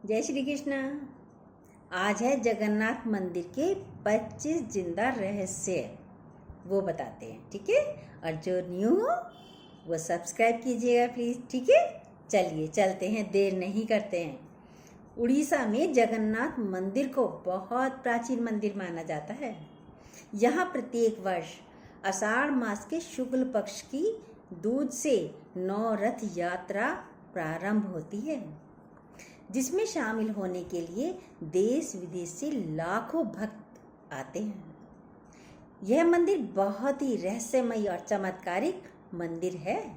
जय श्री कृष्ण। आज है जगन्नाथ मंदिर के 25 जिंदा रहस्य, वो बताते हैं। ठीक है, और जो न्यू हो वो सब्सक्राइब कीजिएगा प्लीज़। ठीक है, चलिए चलते हैं, देर नहीं करते हैं। उड़ीसा में जगन्नाथ मंदिर को बहुत प्राचीन मंदिर माना जाता है। यहाँ प्रत्येक वर्ष आषाढ़ मास के शुक्ल पक्ष की दूज से 9 रथ यात्रा प्रारंभ होती है, जिसमें शामिल होने के लिए देश विदेश से लाखों भक्त आते हैं। यह मंदिर बहुत ही रहस्यमय और चमत्कारिक मंदिर है।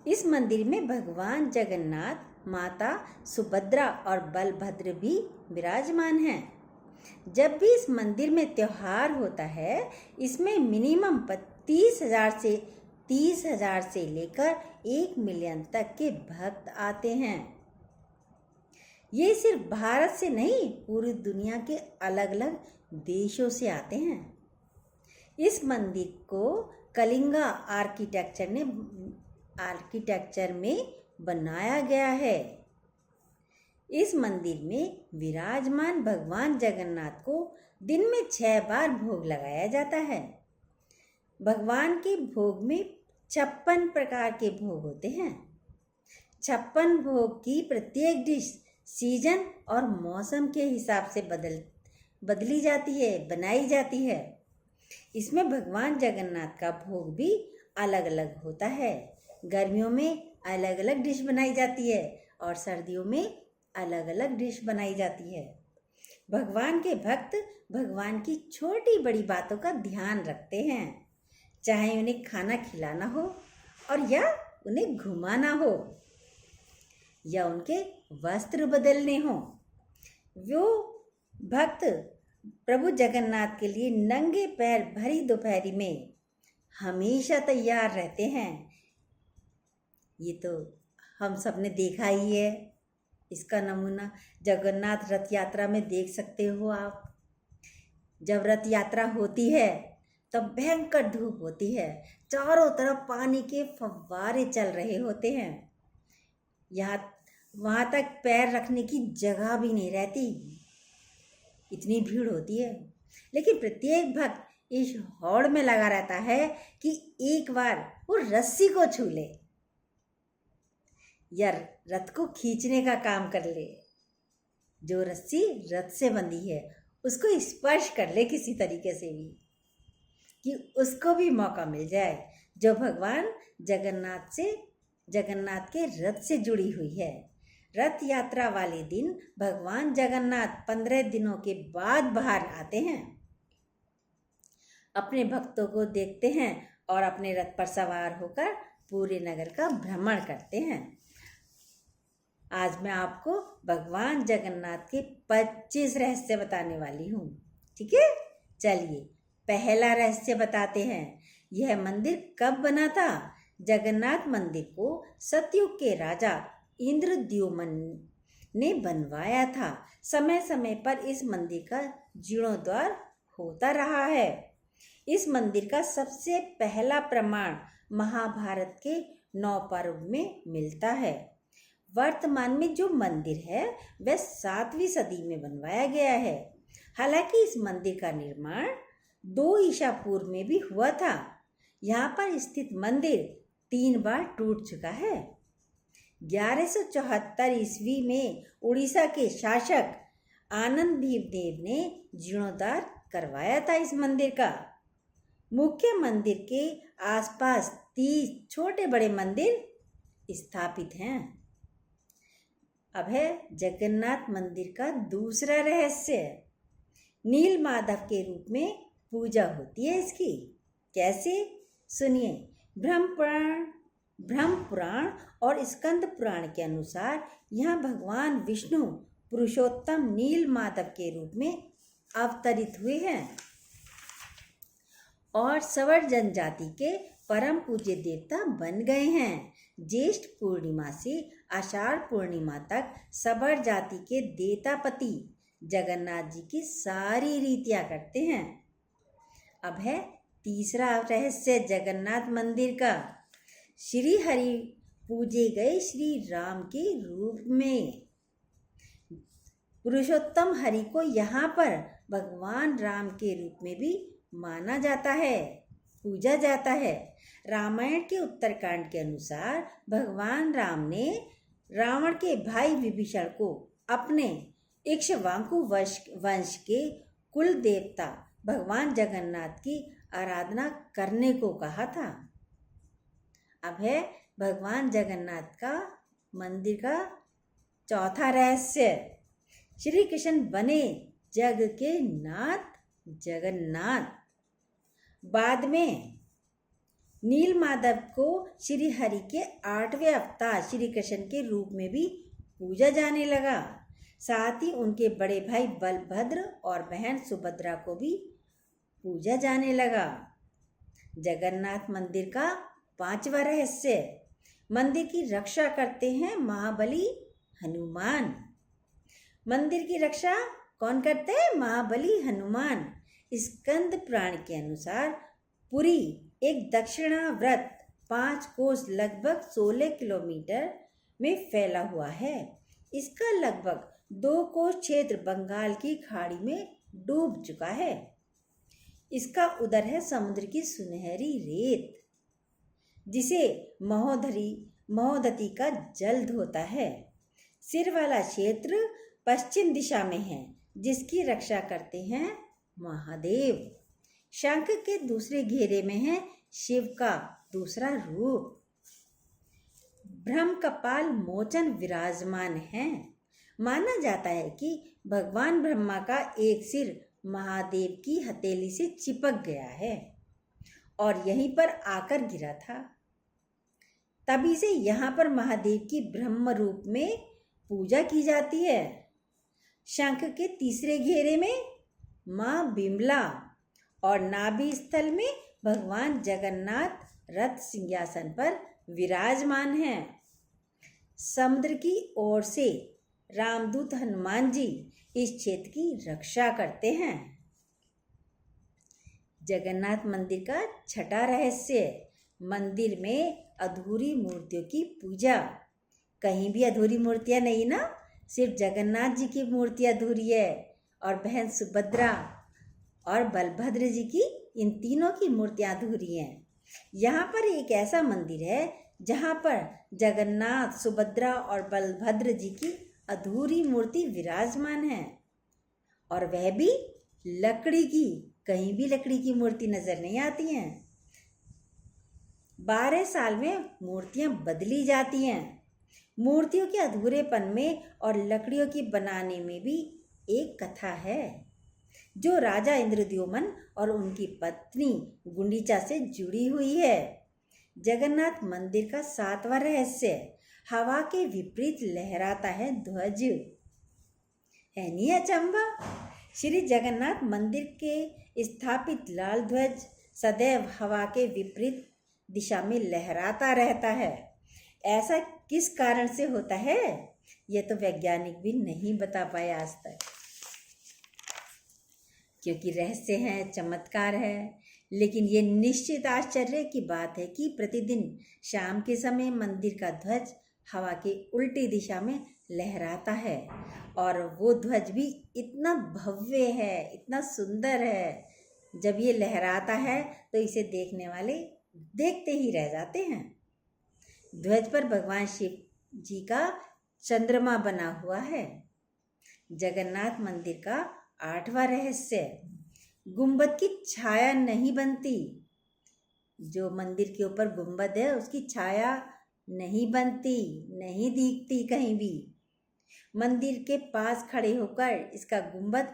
इस मंदिर में भगवान जगन्नाथ, माता सुभद्रा और बलभद्र भी विराजमान हैं। जब भी इस मंदिर में त्योहार होता है, इसमें मिनिमम 30,000 से लेकर 1 मिलियन तक के भक्त आते हैं। ये सिर्फ भारत से नहीं, पूरी दुनिया के अलग अलग देशों से आते हैं। इस मंदिर को कलिंगा आर्किटेक्चर में बनाया गया है। इस मंदिर में विराजमान भगवान जगन्नाथ को दिन में 6 बार भोग लगाया जाता है। भगवान के भोग में 56 प्रकार के भोग होते हैं। 56 भोग की प्रत्येक डिश सीजन और मौसम के हिसाब से बदली जाती है, बनाई जाती है। इसमें भगवान जगन्नाथ का भोग भी अलग अलग होता है। गर्मियों में अलग अलग डिश बनाई जाती है और सर्दियों में अलग अलग डिश बनाई जाती है। भगवान के भक्त भगवान की छोटी बड़ी बातों का ध्यान रखते हैं, चाहे उन्हें खाना खिलाना हो और या उन्हें घुमाना हो या उनके वस्त्र बदलने हो। वो भक्त प्रभु जगन्नाथ के लिए नंगे पैर भरी दोपहरी में हमेशा तैयार रहते हैं। ये तो हम सब ने देखा ही है। इसका नमूना जगन्नाथ रथ यात्रा में देख सकते हो आप। जब रथ यात्रा होती है तब भयंकर धूप होती है, चारों तरफ पानी के फव्वारे चल रहे होते हैं। वहाँ तक पैर रखने की जगह भी नहीं रहती, इतनी भीड़ होती है। लेकिन प्रत्येक भक्त इस हौड़ में लगा रहता है कि एक बार वो रस्सी को छू ले या रथ को खींचने का काम कर ले। जो रस्सी रथ से बंधी है उसको स्पर्श कर ले किसी तरीके से भी, कि उसको भी मौका मिल जाए, जो भगवान जगन्नाथ के रथ से जुड़ी हुई है। रथ यात्रा वाले दिन भगवान जगन्नाथ 15 दिनों के बाद बाहर आते हैं, अपने भक्तों को देखते हैं और अपने रथ पर सवार होकर पूरे नगर का भ्रमण करते हैं। आज मैं आपको भगवान जगन्नाथ के 25 रहस्य बताने वाली हूँ। ठीक है, चलिए पहला रहस्य बताते हैं। यह मंदिर कब बना था? जगन्नाथ मंदिर को सतयुग के राजा इंद्रद्युम्न ने बनवाया था। समय समय पर इस मंदिर का जीर्णोद्धार होता रहा है। इस मंदिर का सबसे पहला प्रमाण महाभारत के 9 पर्व में मिलता है। वर्तमान में जो मंदिर है वह 7वीं सदी में बनवाया गया है। हालांकि इस मंदिर का निर्माण 2 ईसा पूर्व में भी हुआ था। यहाँ पर स्थित मंदिर 3 बार टूट चुका है। 1174 ईस्वी में उड़ीसा के शासक आनंद देव ने जीर्णोद्धार करवाया था इस मंदिर का। मुख्य मंदिर के आसपास 30 छोटे बड़े मंदिर स्थापित हैं। अब है जगन्नाथ मंदिर का दूसरा रहस्य। नील माधव के रूप में पूजा होती है इसकी। कैसे? सुनिए। ब्रह्म पुराण और स्कंद पुराण के अनुसार यहाँ भगवान विष्णु पुरुषोत्तम नील माधव के रूप में अवतरित हुए हैं और सवर जनजाति के परम पूज्य देवता बन गए हैं। ज्येष्ठ पूर्णिमा से आषाढ़ पूर्णिमा तक सवर जाति के देवतापति जगन्नाथ जी की सारी रीतियां करते हैं। अब है तीसरा रहस्य जगन्नाथ मंदिर का। श्री हरि पूजे गए श्री राम के रूप में पुरुषोत्तम हरि को यहाँ पर भगवान राम के रूप में भी माना जाता है, पूजा जाता है। रामायण के उत्तरकांड के अनुसार भगवान राम ने रावण के भाई विभीषण को अपने इक्ष्वाकु वंश के कुल देवता भगवान जगन्नाथ की आराधना करने को कहा था। अब है भगवान जगन्नाथ का मंदिर का चौथा रहस्य। श्री कृष्ण बने जग के नाथ जगन्नाथ। बाद में नील माधव को श्री हरि के 8वें अवतार श्री कृष्ण के रूप में भी पूजा जाने लगा। साथ ही उनके बड़े भाई बलभद्र और बहन सुभद्रा को भी पूजा जाने लगा। जगन्नाथ मंदिर का 5वां रहस्य। मंदिर की रक्षा करते हैं महाबली हनुमान। मंदिर की रक्षा कौन करते हैं? महाबली हनुमान। स्कंद पुराण के अनुसार पुरी एक दक्षिणावर्त 5 कोस लगभग 16 किलोमीटर में फैला हुआ है। इसका लगभग 2 कोस क्षेत्र बंगाल की खाड़ी में डूब चुका है। इसका उदर है समुद्र की सुनहरी रेत, जिसे महोदधि का जल धोता है। सिर वाला क्षेत्र पश्चिम दिशा में है, जिसकी रक्षा करते हैं महादेव। शंख के दूसरे घेरे में है शिव का दूसरा रूप। ब्रह्म कपाल मोचन विराजमान है। माना जाता है कि भगवान ब्रह्मा का एक सिर महादेव की हथेली से चिपक गया है और यहीं पर आकर गिरा था। तभी से यहाँ पर महादेव की ब्रह्म रूप में पूजा की जाती है। शंख के तीसरे घेरे में माँ बिमला और नाभि स्थल में भगवान जगन्नाथ रथ सिंहासन पर विराजमान हैं। समुद्र की ओर से रामदूत हनुमान जी इस क्षेत्र की रक्षा करते हैं। जगन्नाथ मंदिर का 6वां रहस्य। मंदिर में अधूरी मूर्तियों की पूजा। कहीं भी अधूरी मूर्तियां नहीं ना, सिर्फ जगन्नाथ जी की मूर्ति अधूरी है और बहन सुभद्रा और बलभद्र जी की, इन तीनों की मूर्तियां अधूरी हैं। यहाँ पर एक ऐसा मंदिर है जहाँ पर जगन्नाथ, सुभद्रा और बलभद्र जी की अधूरी मूर्ति विराजमान है, और वह भी लकड़ी की। कहीं भी लकड़ी की मूर्ति नजर नहीं आती हैं। 12 साल में मूर्तियां बदली जाती हैं। मूर्तियों के अधूरेपन में और लकड़ियों की बनाने में भी एक कथा है, जो राजा इंद्रद्युम्न और उनकी पत्नी गुंडीचा से जुड़ी हुई है। जगन्नाथ मंदिर का 7वां रहस्य। हवा के विपरीत लहराता है ध्वज। है नहीं अचंभा? श्री जगन्नाथ मंदिर के स्थापित लाल ध्वज सदैव हवा के विपरीत दिशा में लहराता रहता है। ऐसा किस कारण से होता है, यह तो वैज्ञानिक भी नहीं बता पाए आज तक, क्योंकि रहस्य है, चमत्कार है। लेकिन ये निश्चित आश्चर्य की बात है कि प्रतिदिन शाम के समय मंदिर का ध्वज हवा के उल्टी दिशा में लहराता है, और वो ध्वज भी इतना भव्य है, इतना सुंदर है। जब ये लहराता है तो इसे देखने वाले देखते ही रह जाते हैं। ध्वज पर भगवान शिव जी का चंद्रमा बना हुआ है। जगन्नाथ मंदिर का 8वां रहस्य। गुंबद की छाया नहीं बनती। जो मंदिर के ऊपर गुंबद है उसकी छाया नहीं बनती, नहीं दिखती कहीं भी। मंदिर के पास खड़े होकर इसका गुंबद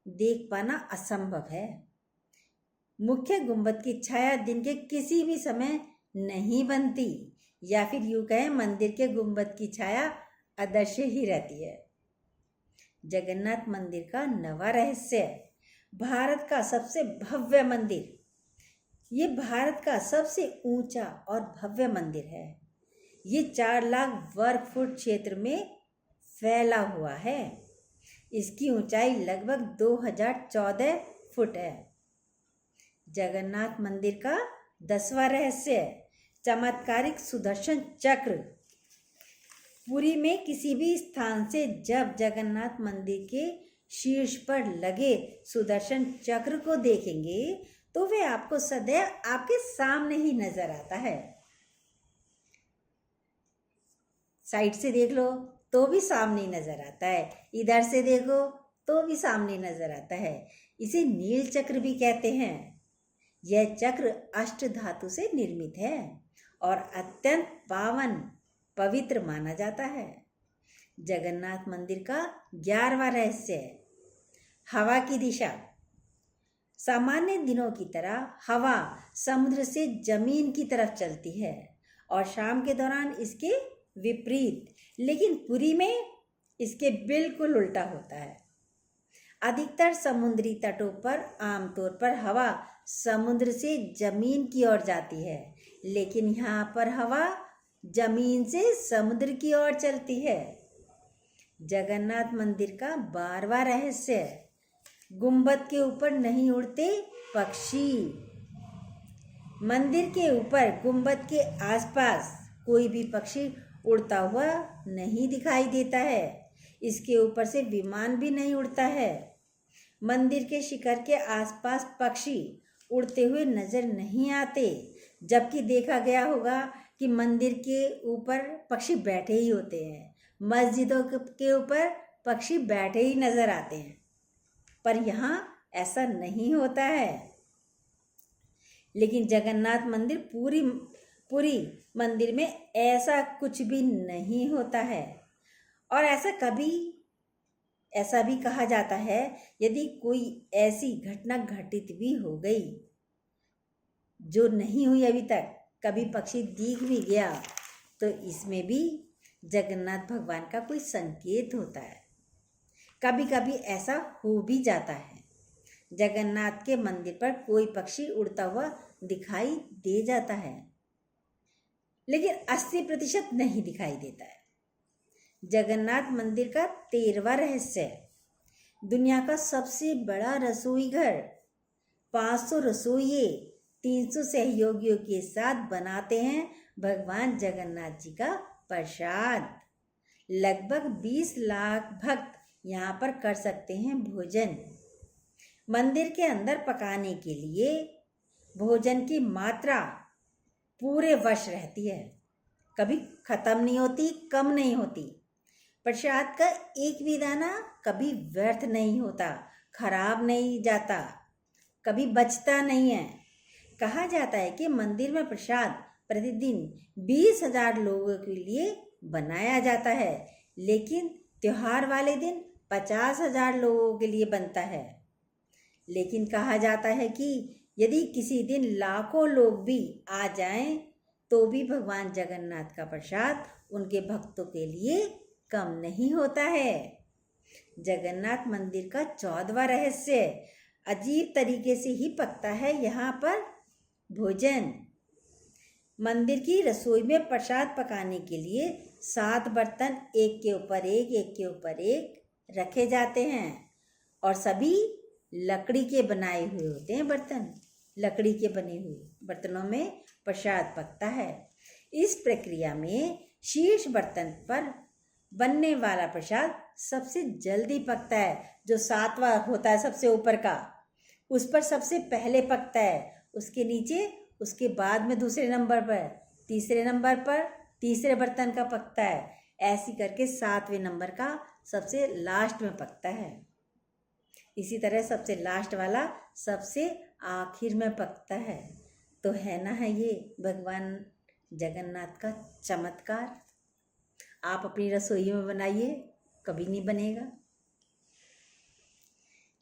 देख पाना असंभव है। मुख्य गुंबद की छाया दिन के किसी भी समय नहीं बनती, या फिर यूं कहें मंदिर के गुंबद की छाया अदृश्य ही रहती है। जगन्नाथ मंदिर का 9वां रहस्य। भारत का सबसे भव्य मंदिर। ये भारत का सबसे ऊंचा और भव्य मंदिर है। ये 4 लाख वर्ग फुट क्षेत्र में फैला हुआ है। इसकी ऊंचाई लगभग 2014 फुट है। जगन्नाथ मंदिर का 10वां रहस्य। चमत्कारिक सुदर्शन चक्र। पुरी में किसी भी स्थान से जब जगन्नाथ मंदिर के शीर्ष पर लगे सुदर्शन चक्र को देखेंगे तो वे आपको सदैव आपके सामने ही नजर आता है। साइड से देख लो तो भी सामने नजर आता है, इधर से देखो तो भी सामने नजर आता है। इसे नील चक्र भी कहते हैं। यह चक्र अष्ट धातु से निर्मित है और अत्यंत पावन पवित्र माना जाता है। जगन्नाथ मंदिर का 11वां रहस्य है हवा की दिशा। सामान्य दिनों की तरह हवा समुद्र से जमीन की तरफ चलती है और शाम के दौरान इसके विपरीत, लेकिन पुरी में इसके बिल्कुल उल्टा होता है। अधिकतर समुद्री तटों पर आमतौर पर हवा समुद्र से जमीन की ओर जाती है, लेकिन यहाँ पर हवा जमीन से समुद्र की ओर चलती है। जगन्नाथ मंदिर का 12वां रहस्य है गुंबद के ऊपर नहीं उड़ते पक्षी। मंदिर के ऊपर गुंबद के आसपास कोई भी पक्षी उड़ता हुआ नहीं दिखाई देता है। इसके ऊपर से विमान भी नहीं उड़ता है। मंदिर के शिखर के आसपास पक्षी उड़ते हुए नजर नहीं आते, जबकि देखा गया होगा कि मंदिर के ऊपर पक्षी बैठे ही होते हैं। मस्जिदों के ऊपर पक्षी बैठे ही नजर आते हैं, पर यहाँ ऐसा नहीं होता है। लेकिन जगन्नाथ मंदिर पूरी मंदिर में ऐसा कुछ भी नहीं होता है। और ऐसा भी कहा जाता है यदि कोई ऐसी घटना घटित भी हो गई जो नहीं हुई अभी तक, कभी पक्षी दिख भी गया, तो इसमें भी जगन्नाथ भगवान का कोई संकेत होता है। कभी कभी ऐसा हो भी जाता है। जगन्नाथ के मंदिर पर कोई पक्षी उड़ता हुआ दिखाई दे जाता है, लेकिन 80% नहीं दिखाई देता है। जगन्नाथ मंदिर का 13वां रहस्य है दुनिया का सबसे बड़ा रसोई घर। 500 रसोइये 300 सहयोगियों के साथ बनाते हैं भगवान जगन्नाथ जी का प्रसाद। लगभग 20 लाख भक्त यहाँ पर कर सकते हैं भोजन। मंदिर के अंदर पकाने के लिए भोजन की मात्रा पूरे वर्ष रहती है, कभी खत्म नहीं होती, कम नहीं होती। प्रसाद का एक भी दाना कभी व्यर्थ नहीं होता, खराब नहीं जाता, कभी बचता नहीं है। कहा जाता है कि मंदिर में प्रसाद प्रतिदिन 20,000 लोगों के लिए बनाया जाता है, लेकिन त्योहार वाले दिन 50,000 लोगों के लिए बनता है। लेकिन कहा जाता है कि यदि किसी दिन लाखों लोग भी आ जाएं, तो भी भगवान जगन्नाथ का प्रसाद उनके भक्तों के लिए कम नहीं होता है। जगन्नाथ मंदिर का 14वां रहस्य अजीब तरीके से ही पकता है यहाँ पर भोजन। मंदिर की रसोई में प्रसाद पकाने के लिए 7 बर्तन एक के ऊपर एक रखे जाते हैं और सभी लकड़ी के बनाए हुए होते हैं बर्तन। लकड़ी के बने हुए बर्तनों में प्रसाद पकता है। इस प्रक्रिया में शीर्ष बर्तन पर बनने वाला प्रसाद सबसे जल्दी पकता है। जो 7वां होता है सबसे ऊपर का, उस पर सबसे पहले पकता है, उसके नीचे, उसके बाद में दूसरे नंबर पर, तीसरे नंबर पर तीसरे बर्तन का पकता है। ऐसी करके 7वें नंबर का सबसे लास्ट में पकता है। इसी तरह सबसे लास्ट वाला सबसे आखिर में पकता है। तो है ना, है ये भगवान जगन्नाथ का चमत्कार। आप अपनी रसोई में बनाइए, कभी नहीं बनेगा।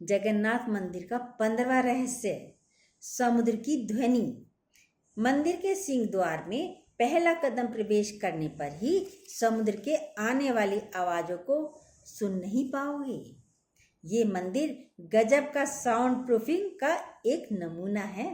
जगन्नाथ मंदिर का 15वां रहस्य समुद्र की ध्वनि। मंदिर के सिंह द्वार में पहला कदम प्रवेश करने पर ही समुद्र के आने वाली आवाज़ों को सुन नहीं पाओगे। ये मंदिर गजब का साउंड प्रूफिंग का एक नमूना है।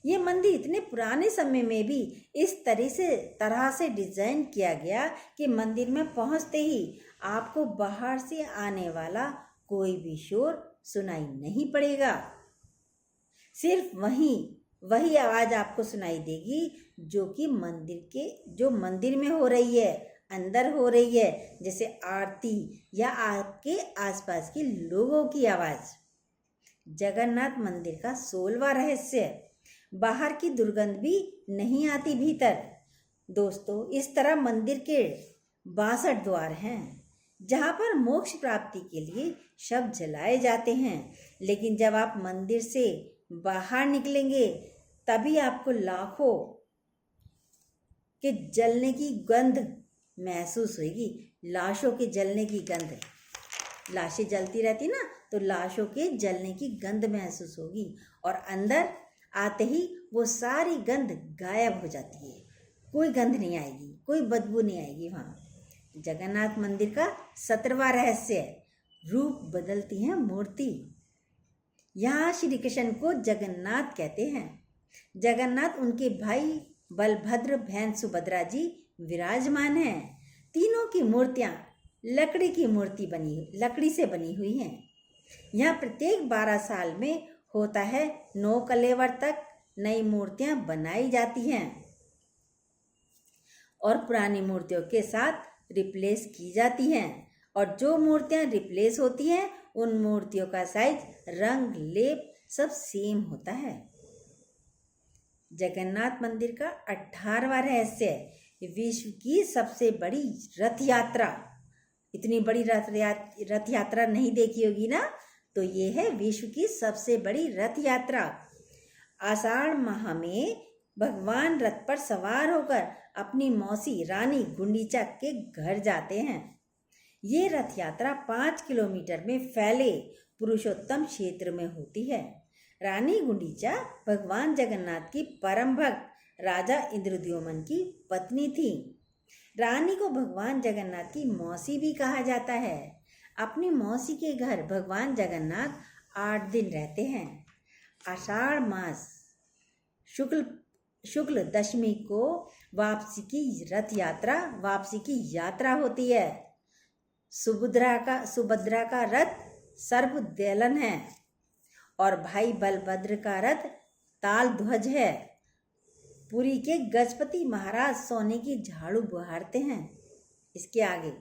ये मंदिर इतने पुराने समय में भी इस तरह से डिजाइन किया गया कि मंदिर में पहुंचते ही आपको बाहर से आने वाला कोई भी शोर सुनाई नहीं पड़ेगा। सिर्फ वही आवाज़ आपको सुनाई देगी जो मंदिर में हो रही है। अंदर हो रही है, जैसे आरती या आपके आसपास के लोगों की आवाज। जगन्नाथ मंदिर का 16वां रहस्य, बाहर की दुर्गंध भी नहीं आती भीतर। दोस्तों, इस तरह मंदिर के 62 द्वार हैं जहाँ पर मोक्ष प्राप्ति के लिए शब्द जलाए जाते हैं, लेकिन जब आप मंदिर से बाहर निकलेंगे तभी आपको लाखों के जलने की गंध महसूस होगी। लाशों के जलने की गंध, लाशें जलती रहती ना, तो लाशों के जलने की गंध महसूस होगी और अंदर आते ही वो सारी गंध गायब हो जाती है। कोई गंध नहीं आएगी, कोई बदबू नहीं आएगी वहाँ। जगन्नाथ मंदिर का 17वां रहस्य, रूप बदलती है मूर्ति। यहाँ श्री कृष्ण को जगन्नाथ कहते हैं। जगन्नाथ उनके भाई बलभद्र, बहन सुभद्रा जी विराजमान हैं। तीनों की मूर्तियाँ लकड़ी से बनी हुई हैं। यहाँ प्रत्येक 12 साल में होता है 9 कलेवर तक नई मूर्तियाँ बनाई जाती हैं और पुरानी मूर्तियों के साथ रिप्लेस की जाती हैं। और जो मूर्तियाँ रिप्लेस होती हैं उन मूर्तियों का साइज, रंग, लेप सब सेम होता है। जगन्नाथ मंदिर का 18वां रहस्य, विश्व की सबसे बड़ी रथ यात्रा। इतनी बड़ी रथ यात्रा नहीं देखी होगी ना, तो ये है विश्व की सबसे बड़ी रथ यात्रा। आषाढ़ माह में भगवान रथ पर सवार होकर अपनी मौसी रानी गुंडीचा के घर जाते हैं। ये रथ यात्रा 5 किलोमीटर में फैले पुरुषोत्तम क्षेत्र में होती है। रानी गुंडीचा भगवान जगन्नाथ की परम भक्त राजा इंद्रद्युम्न की पत्नी थी। रानी को भगवान जगन्नाथ की मौसी भी कहा जाता है। अपनी मौसी के घर भगवान जगन्नाथ 8 दिन रहते हैं। आषाढ़ मास शुक्ल दशमी को वापसी की यात्रा होती है। सुभद्रा का रथ सर्पदलन है और भाई बलभद्र का रथ ताल ध्वज है। पुरी के गजपति महाराज सोने की झाड़ू बहारते हैं इसके आगे,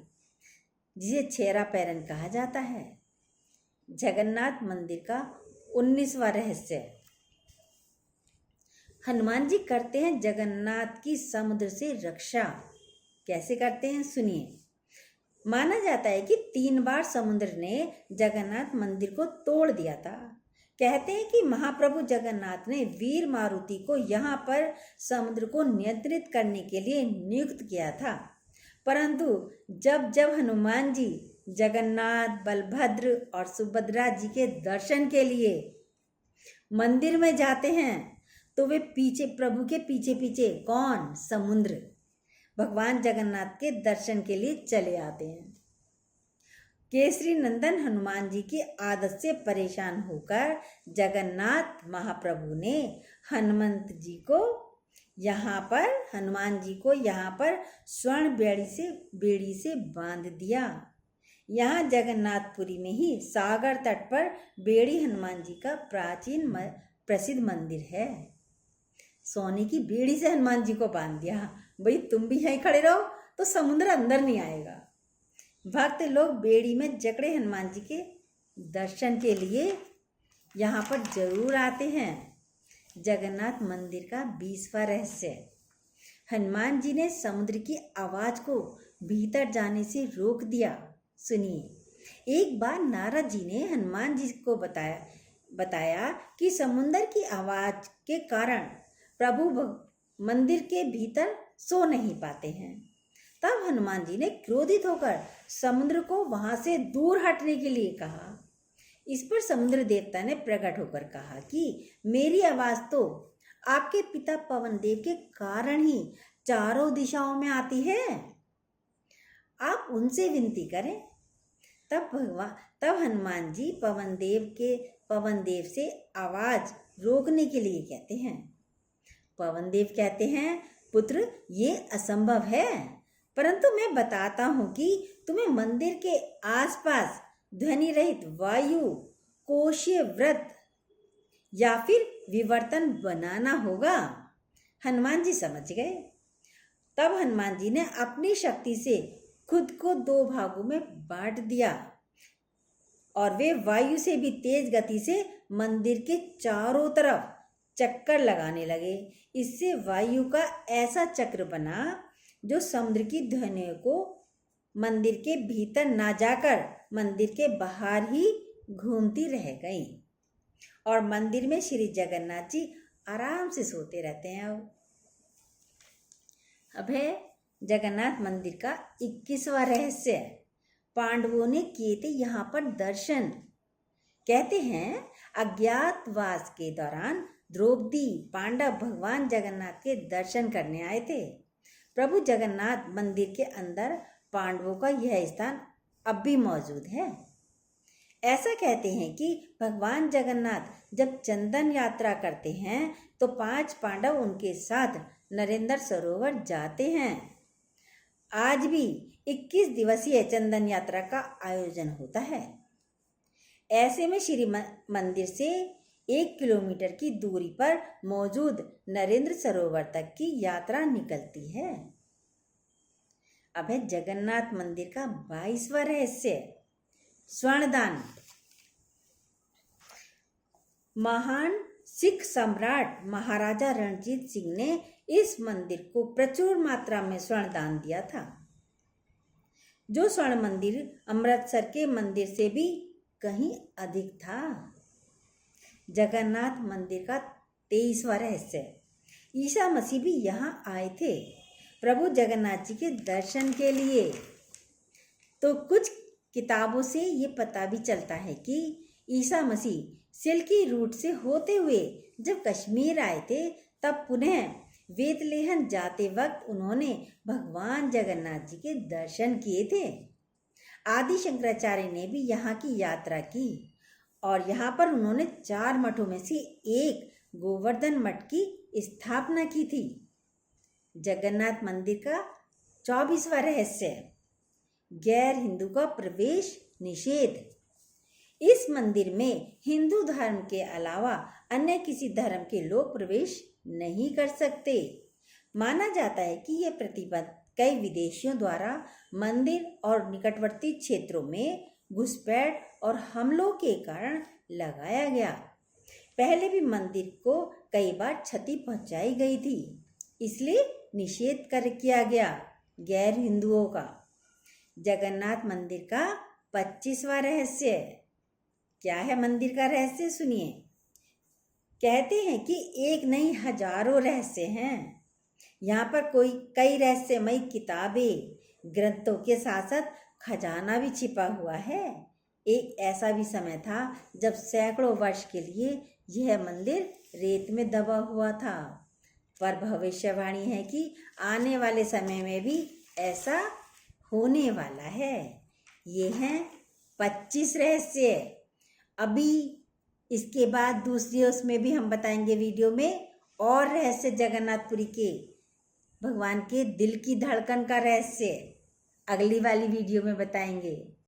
जिसे छेरा पैरन कहा जाता है। जगन्नाथ मंदिर का 19वां रहस्य, हनुमान जी करते हैं जगन्नाथ की समुद्र से रक्षा। कैसे करते हैं, सुनिए। माना जाता है कि 3 बार समुद्र ने जगन्नाथ मंदिर को तोड़ दिया था। कहते हैं कि महाप्रभु जगन्नाथ ने वीर मारुति को यहाँ पर समुद्र को नियंत्रित करने के लिए नियुक्त किया था, परंतु जब जब हनुमान जी जगन्नाथ, बलभद्र और सुभद्रा जी के दर्शन के लिए मंदिर में जाते हैं तो वे प्रभु के पीछे पीछे कौन, समुद्र, भगवान जगन्नाथ के दर्शन के लिए चले आते हैं। केसरी नंदन हनुमान जी की आदत से परेशान होकर जगन्नाथ महाप्रभु ने हनुमान जी को यहाँ पर स्वर्ण बेड़ी से बांध दिया। यहाँ जगन्नाथपुरी में ही सागर तट पर बेड़ी हनुमान जी का प्रसिद्ध मंदिर है। सोने की बेड़ी से हनुमान जी को बांध दिया। भाई तुम भी यहीं खड़े रहो तो समुद्र अंदर नहीं आएगा। भक्त लोग बेड़ी में जकड़े हनुमान जी के दर्शन के लिए यहाँ पर जरूर आते हैं। जगन्नाथ मंदिर का 20वां रहस्य, हनुमान जी ने समुद्र की आवाज को भीतर जाने से रोक दिया। सुनिए। एक बार नारद जी ने हनुमान जी को बताया कि समुद्र की आवाज के कारण प्रभु मंदिर के भीतर सो नहीं पाते हैं। तब हनुमान जी ने क्रोधित होकर समुद्र को वहां से दूर हटने के लिए कहा। इस पर समुद्र देवता ने प्रकट होकर कहा कि मेरी आवाज तो आपके पिता पवन देव के कारण ही चारों दिशाओं में आती है, आप उनसे विनती करें। तब हनुमान जी पवन देव से आवाज रोकने के लिए कहते हैं। पवन देव कहते हैं, पुत्र ये असंभव है, परंतु मैं बताता हूँ कि तुम्हें मंदिर के आसपास ध्वनि रहित वायु कोशीय व्रत या फिर विवर्तन बनाना होगा। हनुमान जी समझ गए। तब हनुमान जी ने अपनी शक्ति से खुद को 2 भागों में बांट दिया और वे वायु से भी तेज गति से मंदिर के चारों तरफ चक्कर लगाने लगे। इससे वायु का ऐसा चक्र बना जो समुद्र की ध्वनियों को मंदिर के भीतर ना जाकर मंदिर के बाहर ही घूमती रह गई और मंदिर में श्री जगन्नाथ जी आराम से सोते रहते हैं। अब है जगन्नाथ मंदिर का 21वां रहस्य। पांडवों ने किए थे यहाँ पर दर्शन। कहते हैं अज्ञातवास के दौरान द्रौपदी पांडव भगवान जगन्नाथ के दर्शन करने आए थे। प्रभु जगन्नाथ मंदिर के अंदर पांडवों का यह स्थान अब भी मौजूद है। ऐसा कहते हैं कि भगवान जगन्नाथ जब चंदन यात्रा करते हैं तो 5 पांडव उनके साथ नरेंद्र सरोवर जाते हैं। आज भी 21 दिवसीय चंदन यात्रा का आयोजन होता है। ऐसे में श्री मंदिर से 1 किलोमीटर की दूरी पर मौजूद नरेंद्र सरोवर तक की यात्रा निकलती है। अब है जगन्नाथ मंदिर का 22वां रहस्य, स्वर्णदान। महान सिख सम्राट महाराजा रणजीत सिंह ने इस मंदिर को प्रचुर मात्रा में स्वर्ण दान दिया था। जो स्वर्ण मंदिर अमृतसर के मंदिर से भी कहीं अधिक था। जगन्नाथ मंदिर का 23वां रहस्य, ईसा मसीह भी यहाँ आए थे प्रभु जगन्नाथ जी के दर्शन के लिए। तो कुछ किताबों से ये पता भी चलता है कि ईसा मसीह सिल्की रूट से होते हुए जब कश्मीर आए थे तब पुनः वेदलेहन जाते वक्त उन्होंने भगवान जगन्नाथ जी के दर्शन किए थे। आदि शंकराचार्य ने भी यहाँ की यात्रा की और यहाँ पर उन्होंने 4 मठों में से एक गोवर्धन मठ की स्थापना की थी। जगन्नाथ मंदिर का 24वां रहस्य, गैर हिंदू का प्रवेश निषेध। इस मंदिर में हिंदू धर्म के अलावा अन्य किसी धर्म के लोग प्रवेश नहीं कर सकते। माना जाता है कि यह प्रतिबंध कई विदेशियों द्वारा मंदिर और निकटवर्ती क्षेत्रों में घुसपैठ और हमलों के कारण लगाया गया। पहले भी मंदिर को कई बार क्षति पहुंचाई गई थी, इसलिए निषेध किया गया गैर हिंदुओं का। जगन्नाथ मंदिर का 25वां रहस्य, क्या है मंदिर का रहस्य सुनिए। कहते हैं कि एक नहीं हजारों रहस्य हैं। यहाँ पर कई रहस्यमयी किताबें ग्रंथों के साथ साथ खजाना भी छिपा हुआ है। एक ऐसा भी समय था जब सैकड़ों वर्ष के लिए यह मंदिर रेत में दबा हुआ था, पर भविष्यवाणी है कि आने वाले समय में भी ऐसा होने वाला है। ये हैं 25 रहस्य। अभी इसके बाद दूसरी उसमें भी हम बताएंगे वीडियो में और रहस्य जगन्नाथपुरी के, भगवान के दिल की धड़कन का रहस्य अगली वाली वीडियो में बताएंगे।